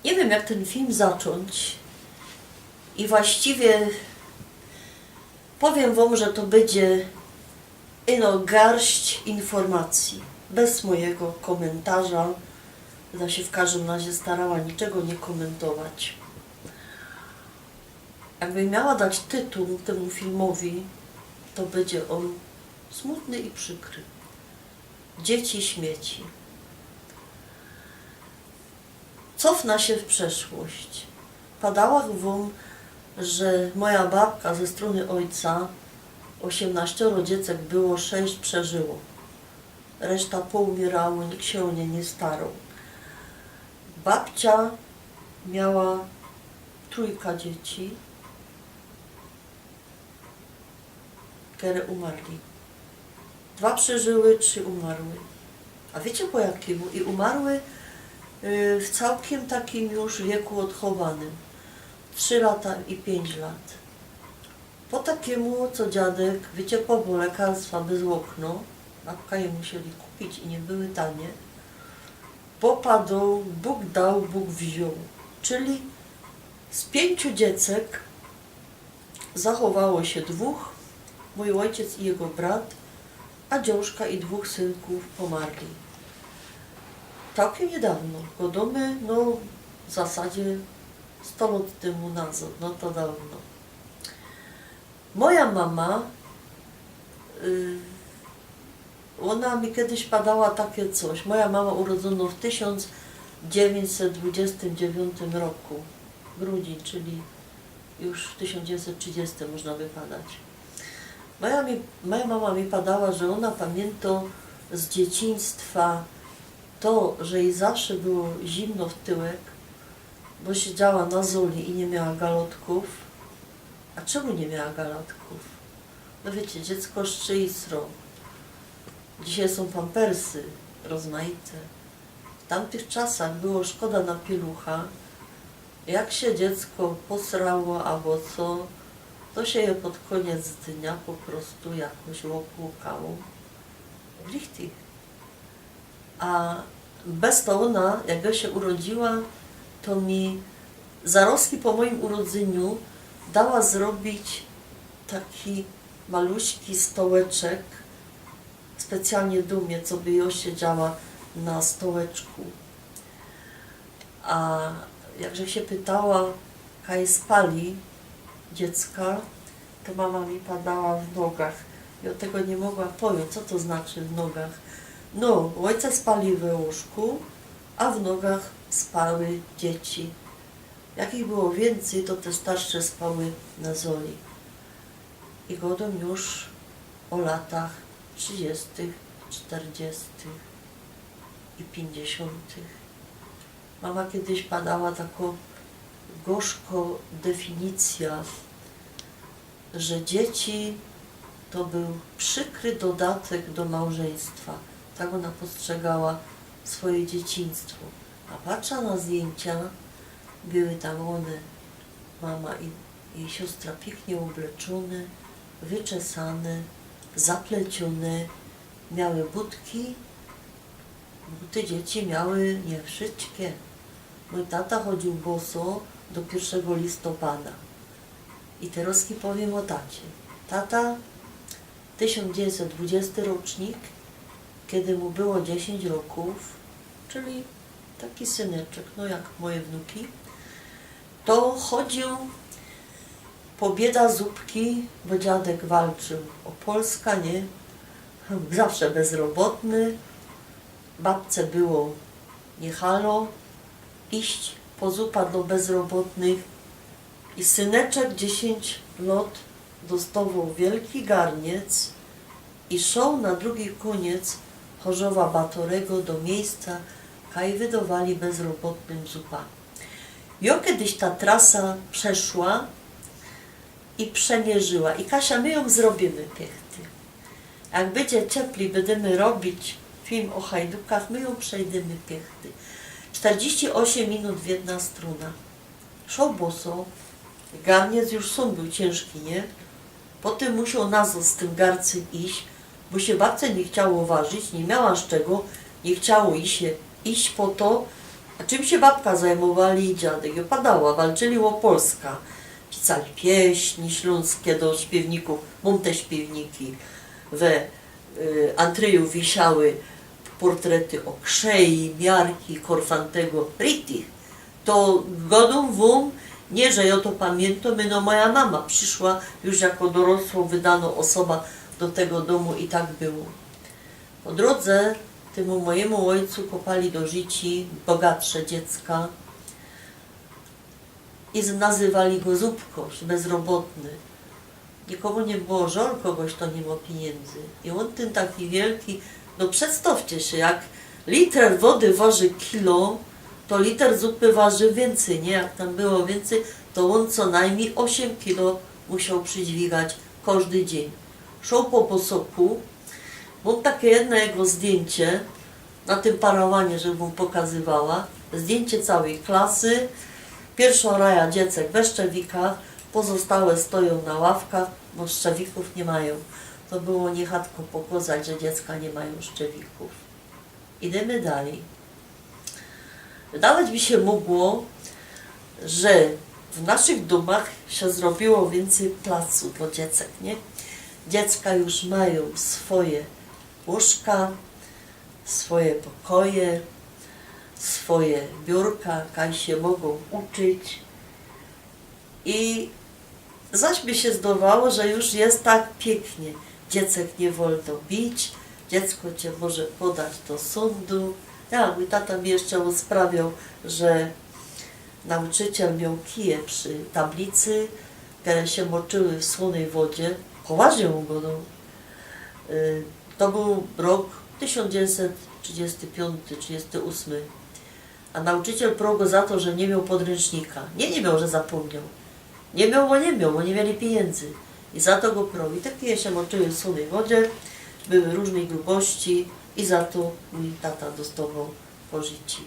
Nie wiem, jak ten film zacząć i właściwie powiem wam, że to będzie garść informacji, bez mojego komentarza. Będę się w każdym razie starała niczego nie komentować. Jakbym miała dać tytuł temu filmowi, to będzie on smutny i przykry. Dzieci śmieci. Cofna się w przeszłość. Padała wam, że moja babka ze strony ojca, 18 dziecek było, 6 przeżyło. Reszta poumierało, nikt się o nie nie starał. Babcia miała 3 dzieci, które umarli. 2 przeżyły, 3 umarły. A wiecie po jakiemu? I umarły w całkiem takim już wieku odchowanym. 3 lata i 5 lat. Po takiemu, co dziadek wyciepał lekarstwa bez okno, babka je musieli kupić i nie były tanie, popadł, Bóg dał, Bóg wziął. Czyli z 5 dziecek zachowało się 2, mój ojciec i jego brat, a dziążka i 2 synków pomarli. Całkiem niedawno, godomy, w zasadzie 100 lat temu nazad, to dawno. Moja mama, ona mi kiedyś padała takie coś. Moja mama urodzono w 1929 roku, grudzień, czyli już w 1930 można by padać. Moja mama mi padała, że ona pamięta z dzieciństwa to, że jej zawsze było zimno w tyłek, bo siedziała na zoli i nie miała galotków. A czemu nie miała galotków? No wiecie, dziecko szczy i sro. Dzisiaj są pampersy rozmaite. W tamtych czasach było szkoda na pielucha. Jak się dziecko posrało albo co, to się je pod koniec dnia po prostu jakoś łopłukało w lichty. A bez to ona, jak ja się urodziła, to mi zaroski po moim urodzeniu dała zrobić taki maluśki stołeczek, specjalnie dumie, co by ją siedziała na stołeczku. A jakże się pytała, kaj spali dziecka, to mama mi padała w nogach. I od tego nie mogła pojąć, co to znaczy w nogach. No, ojca spali we łóżku, a w nogach spały dzieci. Jak ich było więcej, to te starsze spały na zoli. I godem już o latach 30., 40. i 50. Mama kiedyś padała taką gorzko definicja, że dzieci to był przykry dodatek do małżeństwa. Tak ona postrzegała swoje dzieciństwo. A patrza na zdjęcia, były tam one, mama i jej siostra pięknie ubleczone, wyczesane, zaplecione, miały budki. Buty dzieci miały nie wszystkie. Mój tata chodził boso do 1 listopada. I teraz powiem o tacie. Tata 1920 rocznik, kiedy mu było 10 roków, czyli taki syneczek, jak moje wnuki, to chodził po bieda zupki, bo dziadek walczył o Polskę, nie? Zawsze bezrobotny, babce było nie halo, iść po zupa do bezrobotnych i syneczek 10 lat dostawał wielki garniec i szedł na drugi koniec Chorzowa Batorego do miejsca, kaj wydawali bezrobotnym zupa. Jo kiedyś ta trasa przeszła i przemierzyła. I Kasia, my ją zrobimy piechty. Jak będzie ciepli, będziemy robić film o hajdukach, my ją przejdziemy piechty. 48 minut w jedna struna. Szło boso, garniec już są był ciężki, nie? Potem musiał nazo z tym garcem iść, bo się babce nie chciało ważyć, nie miała z czego, nie chciało iść po to, A czym się babka zajmowali i dziadek? Opadała, walczyli o Polska. Pisali pieśni śląskie do śpiewników, mam te śpiewniki. We Antryju wisiały portrety Okrzei, Miarki, Korfantego, Ritich. To godą wum, nie, że ja to pamiętam, no moja mama przyszła już jako dorosła, wydana osoba do tego domu i tak było. Po drodze temu mojemu ojcu kopali do życi bogatsze dziecka i nazywali go Zupkoś, bezrobotny. Nikomu nie było żal, kogoś to nie ma pieniędzy. I on ten taki wielki, no przedstawcie się, jak liter wody waży kilo, to liter zupy waży więcej, nie? Jak tam było więcej, to on co najmniej 8 kilo musiał przydźwigać każdy dzień. Szł po posoku, mam takie jedno jego zdjęcie na tym parawanie, żeby mu pokazywała. Zdjęcie całej klasy, pierwsza raja dziecek we szczewikach, pozostałe stoją na ławkach, bo szczewików nie mają. To było niechatko pokazać, że dziecka nie mają szczewików. Idziemy dalej. Wydawać mi się mogło, że w naszych domach się zrobiło więcej placu dla dziecek, nie? Dziecka już mają swoje łóżka, swoje pokoje, swoje biurka, kaj się mogą uczyć. I zaś by się zdawało, że już jest tak pięknie. Dziecek nie wolno bić, dziecko cię może podać do sądu. Ja, mój tata mi jeszcze usprawiał, że nauczyciel miał kije przy tablicy, które się moczyły w słonej wodzie. Poważnie go, no. To był rok 1935-38. A nauczyciel prął go za to, że nie miał podręcznika. Nie miał, że zapomniał. Nie miał, bo nie mieli pieniędzy. I za to go prął. I te kije się moczyły w słonej wodzie, były różnej grubości i za to mój tata dostawał po życiu.